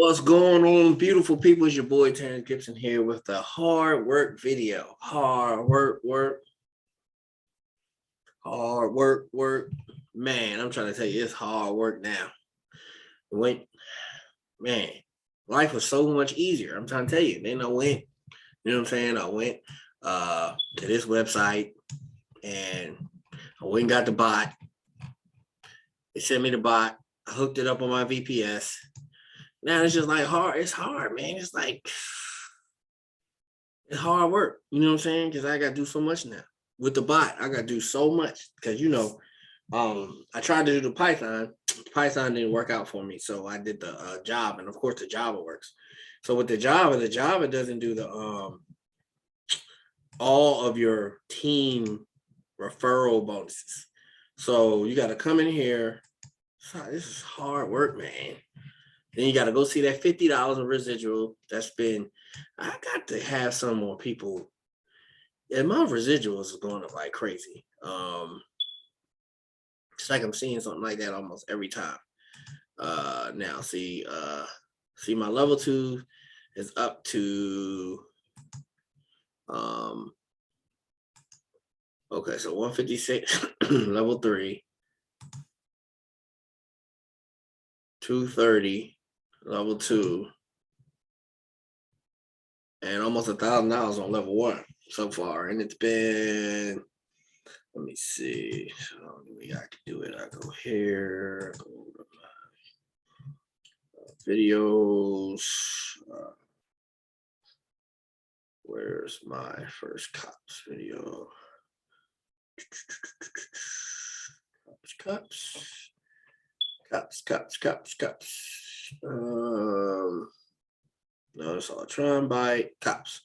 What's going on, beautiful people? It's your boy Terrence Gibson here with the hard work video. Hard work. Man, I'm trying to tell you, it's hard work now. Man, life was so much easier. I'm trying to tell you. Then I went, you know what I'm saying? I went to this website and I went and got the bot. They sent me the bot. I hooked it up on my VPS. Now it's just like hard. It's hard, man. It's like, it's hard work. You know what I'm saying? Because I got to do so much now. With the bot, I got to do so much. Because, I tried to do the Python. Python didn't work out for me. So I did the Java. And, of course, the Java works. So with the Java doesn't do the all of your team referral bonuses. So you got to come in here. This is hard work, man. Then you got to go see that $50 in residual. I got to have some more people. And my residuals is going up like crazy. It's like I'm seeing something like that almost every time. Now see my level 2 is up to okay, so 156 level 3, 230 level 2, and almost $1,000 on level 1 so far. And it's been, let me see. So I can do it. I go here, go to my videos. Where's my first COTPS video? COTPS. No, it's all try and buy COTPS.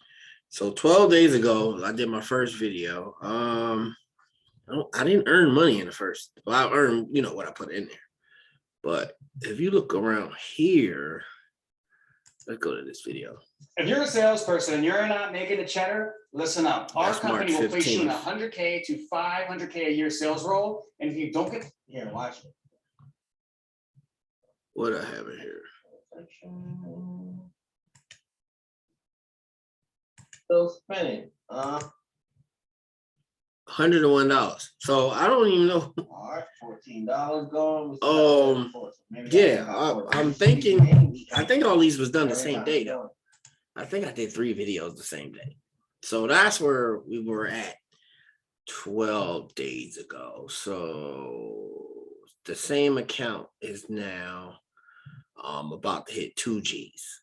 So 12 days ago, I did my first video. I didn't earn money in the first. Well, I earned, what I put in there. But if you look around here, let's go to this video. If you're a salesperson and you're not making the cheddar, listen up. Our company will place you in 100K to 500K a year sales role. And if you don't get here, watch it. What I have in here? Still spinning. $101. So I don't even know. All right, $14 going. Yeah, I'm thinking. I think all these was done the same day though. I think I did 3 videos the same day. So that's where we were at 12 days ago. So the same account is now about to hit 2 G's.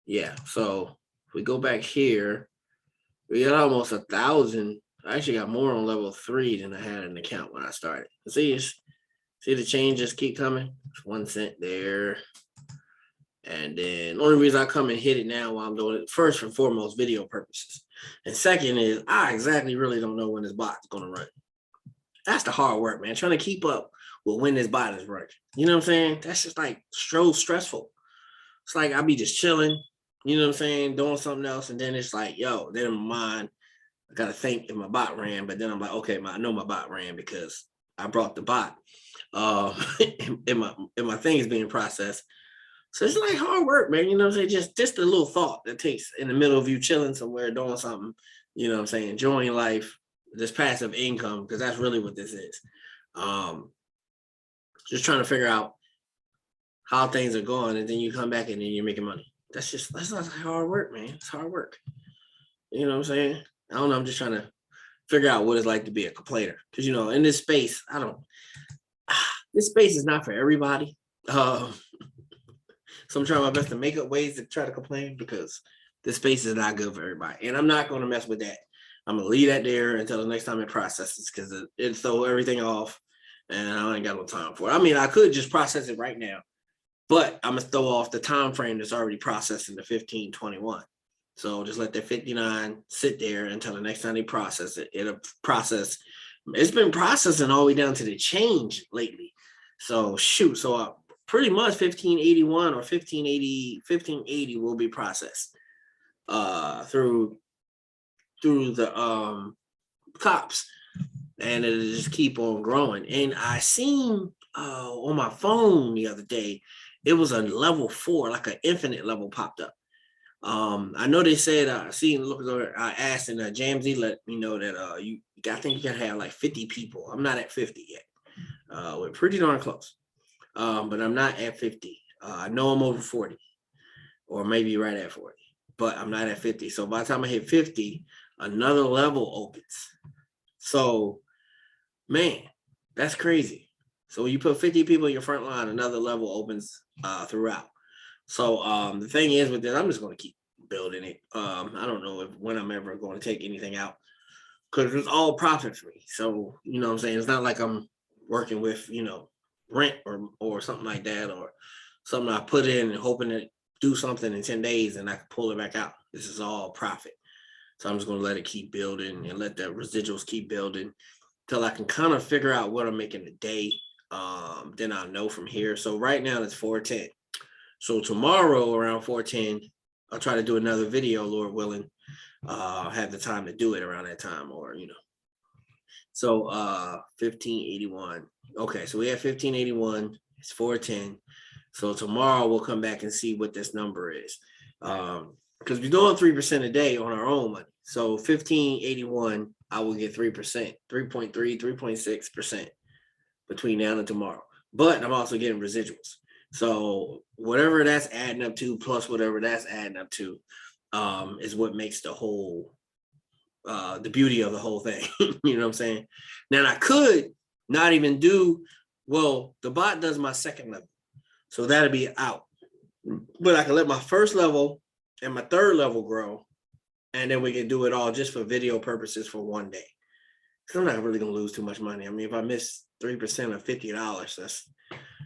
Yeah, so if we go back here, we got almost 1,000. I actually got more on level 3 than I had an account when I started. See the changes keep coming? It's 1 cent there. And then the only reason I come and hit it now while I'm doing it, first and foremost, video purposes. And second is I exactly really don't know when this bot's gonna run. That's the hard work, man. Trying to keep up with when this bot is running. You know what I'm saying? That's just like so stressful. It's like I'll be just chilling, you know what I'm saying, doing something else, and then it's like, yo, then in my mind, I gotta think if my bot ran, but then I'm like, okay, I know my bot ran because I brought the bot. And my thing is being processed. So it's like hard work, man. You know what I'm saying? Just a little thought that takes in the middle of you chilling somewhere, doing something, you know what I'm saying, enjoying life, this passive income, because that's really what this is. Just trying to figure out how things are going, and then you come back and then you're making money. That's not hard work, man. It's hard work. You know what I'm saying? I don't know. I'm just trying to figure out what it's like to be a complainer. Because, in this space, this space is not for everybody. So I'm trying my best to make up ways to try to complain because this space is not good for everybody. And I'm not going to mess with that. I'm going to leave that there until the next time it processes because it throw everything off and I ain't got no time for it. I mean, I could just process it right now, but I'm going to throw off the time frame that's already processing the 1521. So just let the 59 sit there until the next time they process it. It'll process. It's been processing all the way down to the change lately. So shoot. So pretty much 1581 or 1580 will be processed through the COTPS, and it'll just keep on growing. And I seen on my phone the other day, it was a level 4, like an infinite level popped up. I know they said I asked and Jamsy let me know that I think you gotta have like 50 people. I'm not at 50 yet. We're pretty darn close. But I'm not at 50. I know I'm over 40 or maybe right at 40, but I'm not at 50. So by the time I hit 50, another level opens. So man, that's crazy. So when you put 50 people in your front line, another level opens throughout. So the thing is with this, I'm just going to keep building it. I don't know when I'm ever going to take anything out because it's all profit for me. So, you know what I'm saying? It's not like I'm working with, rent or something like that, or something I put in and hoping to do something in 10 days and I can pull it back out. This is all profit. So I'm just going to let it keep building and let the residuals keep building till I can kind of figure out what I'm making a day. Then I'll know from here. So right now it's 410. So tomorrow around 410, I'll try to do another video, Lord willing. I'll have the time to do it around that time, or So 1581. Okay, so we have 1581. It's 410. So tomorrow we'll come back and see what this number is. Because we're doing 3% a day on our own money. So 1581, I will get 3%, 3.3, 3.6% between now and tomorrow. But I'm also getting residuals. So whatever that's adding up to, plus whatever that's adding up to, is what makes the whole, the beauty of the whole thing. You know what I'm saying? Now I could not even do, well, the bot does my second level. So that'll be out. But I can let my first level and my third level grow. And then we can do it all just for video purposes for one day. Because I'm not really going to lose too much money. I mean, if I miss 3% of $50,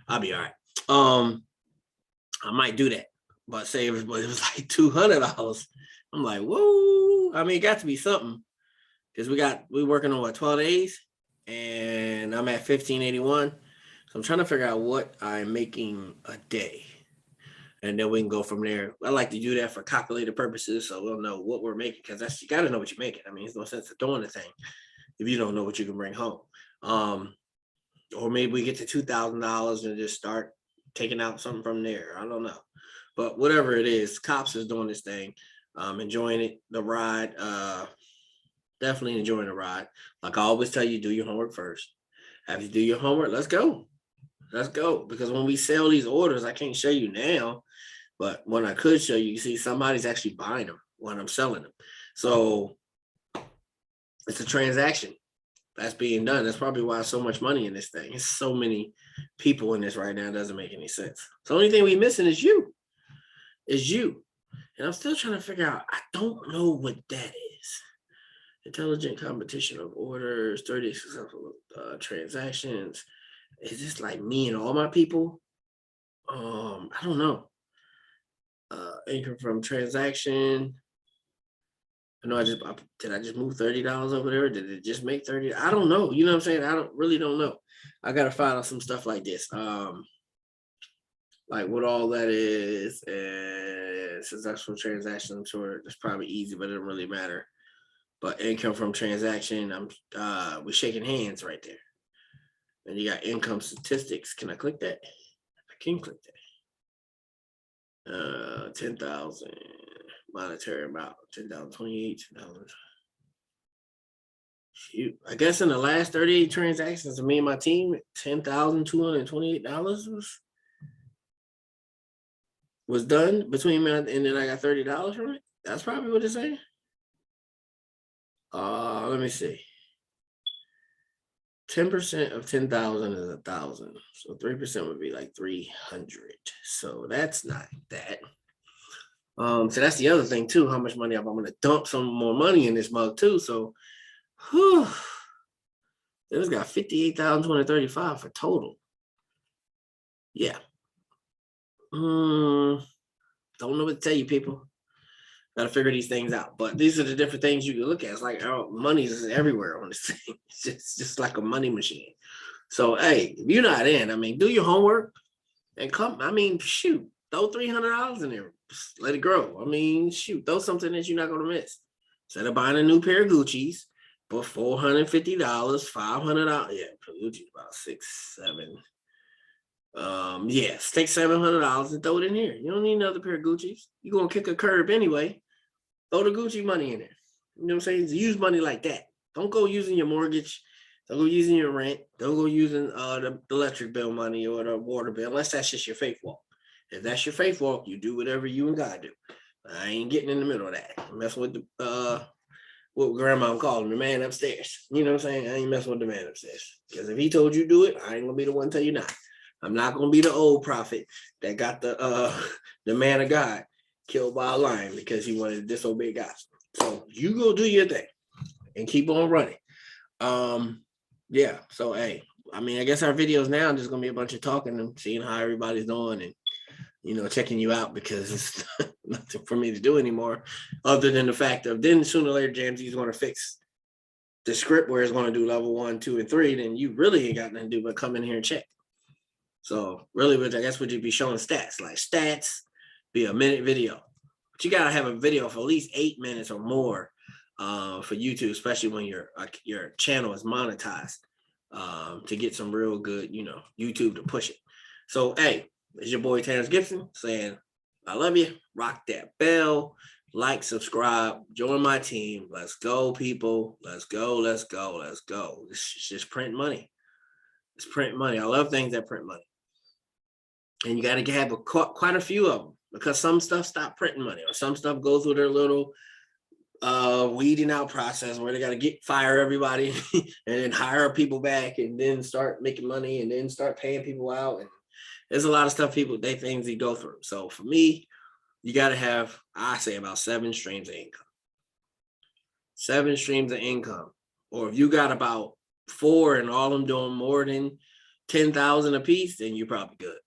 I'll be all right. I might do that. But say it was like $200. I'm like, whoa. I mean, it got to be something. Because we're working on 12 days. And I'm at 1581. So I'm trying to figure out what I'm making a day. And then we can go from there. I like to do that for calculated purposes, so we'll know what we're making, because you got to know what you're making. I mean, there's no sense of doing the thing if you don't know what you can bring home. Or maybe we get to $2,000 and just start taking out something from there. I don't know. But whatever it is, COTPS is doing this thing. Enjoying it, the ride. Definitely enjoying the ride. Like I always tell you, do your homework first. After you do your homework, let's go. Let's go. Because when we sell these orders, I can't show you now. But when I could show you, you see somebody's actually buying them when I'm selling them. So it's a transaction that's being done. That's probably why so much money in this thing. It's so many people in this right now. It doesn't make any sense. So the only thing we're missing is you. And I'm still trying to figure out, I don't know what that is. Intelligent competition of orders, 30 successful transactions. Is this like me and all my people? I don't know. Income from transaction. I know did I just move $30 over there? Did it just make 30? I don't know. You know what I'm saying? I don't know. I gotta find out some stuff like this. Like what all that is, and successful transaction. I'm sure it's probably easy, but it doesn't really matter. But income from transaction, we're shaking hands right there. And you got income statistics. Can I click that? I can click that. 10,000 monetary amount, 10,028 $10. Shoot, I guess in the last 38 transactions of me and my team, $10,228 was done between me, and then I got $30 from it. That's probably what it's saying. Let me see. 10% of 10,000 is 1,000. So 3% would be like 300. So that's not that. So that's the other thing too. How much money I'm going to dump some more money in this mug too. So, it's got 58,235 for total. Yeah. Don't know what to tell you, people. Got to figure these things out. But these are the different things you can look at. It's like money is everywhere on this thing. It's just like a money machine. So, hey, if you're not in, I mean, do your homework and come. I mean, shoot, throw $300 in there. Just let it grow. I mean, shoot, throw something that you're not going to miss. Instead of buying a new pair of Gucci's, but $450, $500. Yeah, Gucci's about $6, $7. Yes, take $700 and throw it in here. You don't need another pair of Gucci's. You're gonna kick a curb anyway. Throw the Gucci money in there. You know what I'm saying? Use money like that. Don't go using your mortgage. Don't go using your rent. Don't go using the electric bill money or the water bill, unless that's just your faith walk. If that's your faith walk, you do whatever you and God do. I ain't getting in the middle of that. I'm messing with the what grandma calling the man upstairs. You know what I'm saying? I ain't messing with the man upstairs. Because if he told you do it, I ain't gonna be the one to tell you not. I'm not gonna be the old prophet that got the man of God killed by a lion because he wanted to disobey God. So you go do your thing and keep on running. Yeah. So hey, I mean, I guess our videos now are just gonna be a bunch of talking and seeing how everybody's doing and checking you out because it's nothing for me to do anymore, other than the fact of then sooner or later Jamsy's gonna fix the script where it's gonna do level 1, 2, and 3. Then you really ain't got nothing to do but come in here and check. So really, I guess would you be showing stats? Like stats be a minute video, but you gotta have a video for at least 8 minutes or more for YouTube, especially when your channel is monetized, to get some real good, YouTube to push it. So hey, it's your boy Terrence Gibson saying, I love you. Rock that bell, like, subscribe, join my team. Let's go, people. Let's go. Let's go. Let's go. It's just print money. It's print money. I love things that print money. And you got to have quite a few of them because some stuff stop printing money or some stuff goes through their little weeding out process where they got to fire everybody and then hire people back and then start making money and then start paying people out. And there's a lot of stuff things they go through. So for me, you got to have, I say, about 7 streams of income. 7 streams of income. Or if you got about 4 and all of them doing more than 10,000 a piece, then you're probably good.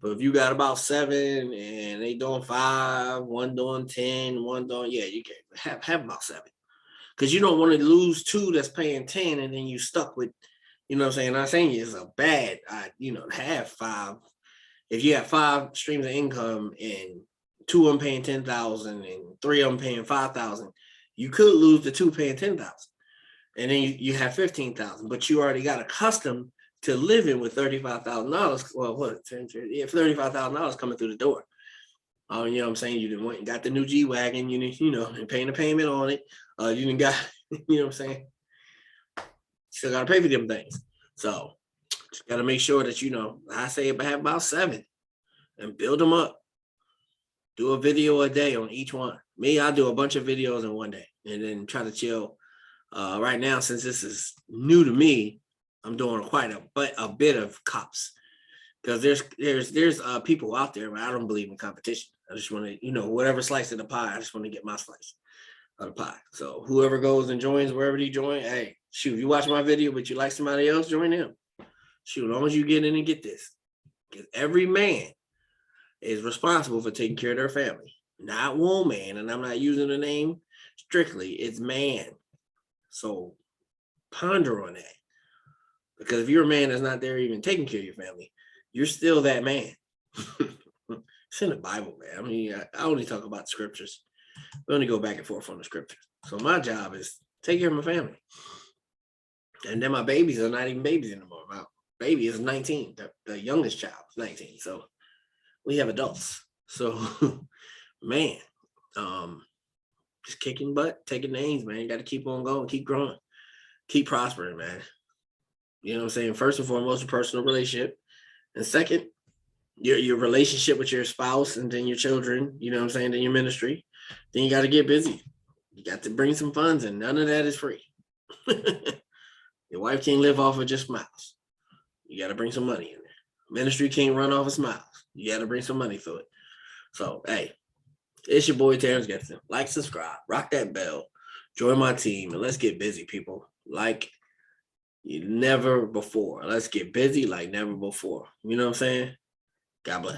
But if you got about 7 and they doing 5, one doing 10, one doing, you can have about 7. Because you don't want to lose 2 that's paying 10 and then you stuck with, you know what I'm saying? I'm not saying it's a bad, have 5. If you have 5 streams of income and 2 of them paying 10,000 and 3 of them paying 5,000, you could lose the 2 paying 10,000. And then you have 15,000, but you already got accustomed to living with $35,000. Well, $35,000 coming through the door. You know what I'm saying? You didn't went and got the new G-Wagon, and paying a payment on it. You didn't got, you know what I'm saying? Still got to pay for them things. So just got to make sure that, I say have about 7 and build them up. Do a video a day on each one. Me, I do a bunch of videos in one day and then try to chill. Right now, since this is new to me, I'm doing quite a bit of COTPS because there's people out there, but I don't believe in competition. I just want to, whatever slice of the pie, I just want to get my slice of the pie. So whoever goes and joins wherever you join, hey, shoot, you watch my video, but you like somebody else, join them. Shoot, as long as you get in and get this, because every man is responsible for taking care of their family, not woman. And I'm not using the name strictly, it's man. So ponder on that. Because if you're a man that's not there even taking care of your family, you're still that man. It's in the Bible, man. I mean, I only talk about scriptures. We only go back and forth on the scriptures. So my job is take care of my family. And then my babies are not even babies anymore. My baby is 19. The youngest child is 19. So we have adults. So, man, just kicking butt, taking names, man. You got to keep on going, keep growing, keep prospering, man. You know what I'm saying? First and foremost, a personal relationship. And second, your relationship with your spouse and then your children, you know what I'm saying? Then your ministry. Then you got to get busy. You got to bring some funds and none of that is free. Your wife can't live off of just smiles. You got to bring some money in there. Ministry can't run off of smiles. You got to bring some money through it. So, hey, it's your boy Terrence Gibson. Like, subscribe, rock that bell, join my team, and let's get busy, people. Like never before. Let's get busy like never before. You know what I'm saying? God bless.